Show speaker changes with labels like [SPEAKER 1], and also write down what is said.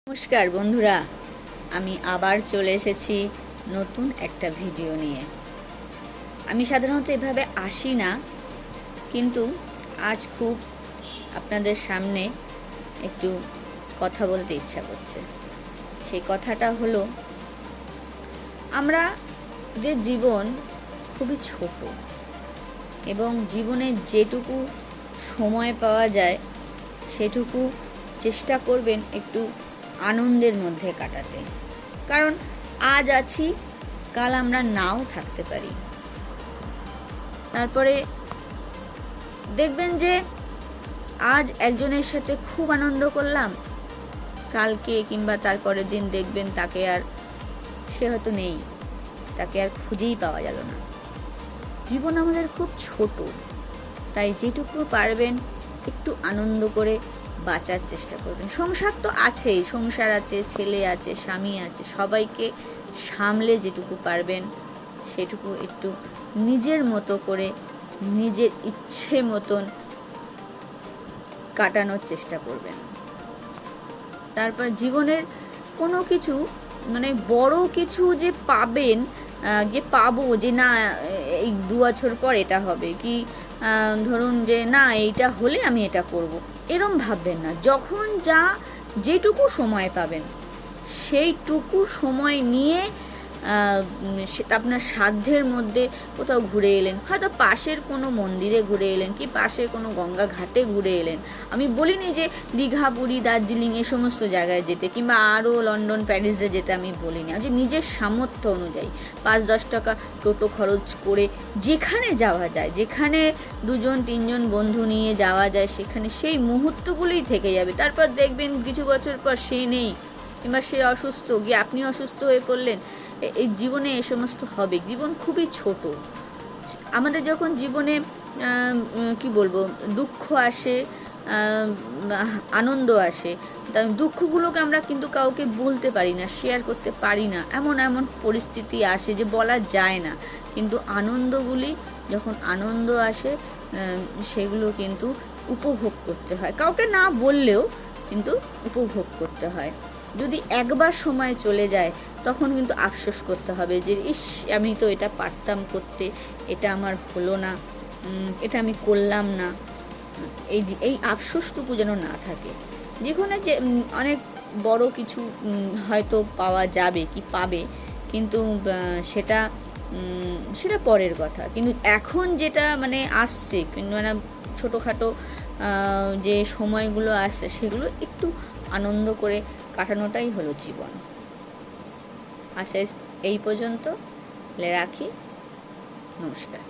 [SPEAKER 1] নমস্কার বন্ধুরা, আমি আবার চলে এসেছি নতুন একটা ভিডিও নিয়ে। আমি সাধারণত এভাবে আসি না, কিন্তু আজ খুব আপনাদের সামনে একটু কথা বলতে ইচ্ছা করছে। সেই কথাটা হলো, আমরা যে জীবন খুবই ছোট এবং জীবনে যেটুকু সময় পাওয়া যায় সেটুকু চেষ্টা করবেন একটু আনন্দের মধ্যে কাটাতে। কারণ আজ আছি, কাল আমরা নাও থাকতে পারি। তারপরে দেখবেন যে আজ একজনের সাথে খুব আনন্দ করলাম, কালকে কিংবা তারপরের দিন দেখবেন তাকে আর সে হয়তো নেই, তাকে আর খুঁজেই পাওয়া গেল না। জীবন আমাদের খুব ছোট, তাই যেটুকু পারবেন একটু আনন্দ করে বাঁচার চেষ্টা করবেন। সংসার তো আছেই, সংসার আছে, ছেলে আছে, স্বামী আছে, সবাইকে সামলে যেটুকু পারবেন সেটুকু একটু নিজের মতো করে নিজের ইচ্ছে মতন কাটানোর চেষ্টা করবেন। তারপর জীবনের কোনো কিছু বড় কিছু যে পাবেন, যে পাবো যে না এই 2 বছর পর এটা হবে, কি ধরুন যে না এইটা হলে আমি এটা করব, এরম ভাববেন না। যখন যেটুকু সময় পাবেন সেইটুকু সময় নিয়ে সেটা আপনার সাধ্যের মধ্যে কোথাও ঘুরে এলেন, হয়তো পাশের কোনো মন্দিরে ঘুরে এলেন, কি পাশের কোনো গঙ্গা ঘাটে ঘুরে এলেন। আমি বলিনি যে দীঘা, পুরী, দার্জিলিং এ সমস্ত জায়গায় যেতে, কিংবা আরও লন্ডন, প্যারিসে যেতে আমি বলিনি। যে নিজের সামর্থ্য অনুযায়ী 5-10 টাকা টোটো খরচ করে যেখানে যাওয়া যায়, যেখানে 2-3 বন্ধু নিয়ে যাওয়া যায়, সেখানে সেই মুহূর্তগুলোই থেকে যাবে। তারপর দেখবেন কিছু বছর পর সে নেই, কিংবা সে অসুস্থ, গিয়ে আপনি অসুস্থ হয়ে পড়লেন। এই জীবনে এ সমস্ত হবে। জীবন খুবই ছোট। আমাদের যখন জীবনে কি বলবো, দুঃখ আসে, আনন্দ আসে, দুঃখগুলোকে আমরা কিন্তু কাউকে বলতে পারি না, শেয়ার করতে পারি না। এমন পরিস্থিতি আসে যে বলা যায় না। কিন্তু আনন্দগুলি, যখন আনন্দ আসে সেগুলো কিন্তু উপভোগ করতে হয়, কাউকে না বললেও কিন্তু উপভোগ করতে হয়। যদি একবার সময় চলে যায় তখন কিন্তু আফসোস করতে হবে যে ইস, আমি তো এটা পারতাম করতে, এটা আমার হলো না, এটা আমি করলাম না। এই আফসোসটুকু যেন না থাকে। যেখানে যে অনেক বড় কিছু হয়তো পাওয়া যাবে কি পাবে, কিন্তু সেটা পরের কথা। কিন্তু এখন যেটা আসছে, কিন্তু ছোটোখাটো যে সময়গুলো আসছে সেগুলো একটু আনন্দ করে কাটানোটাই হলো জীবন। আচ্ছা, এই পর্যন্ত রাখি। নমস্কার।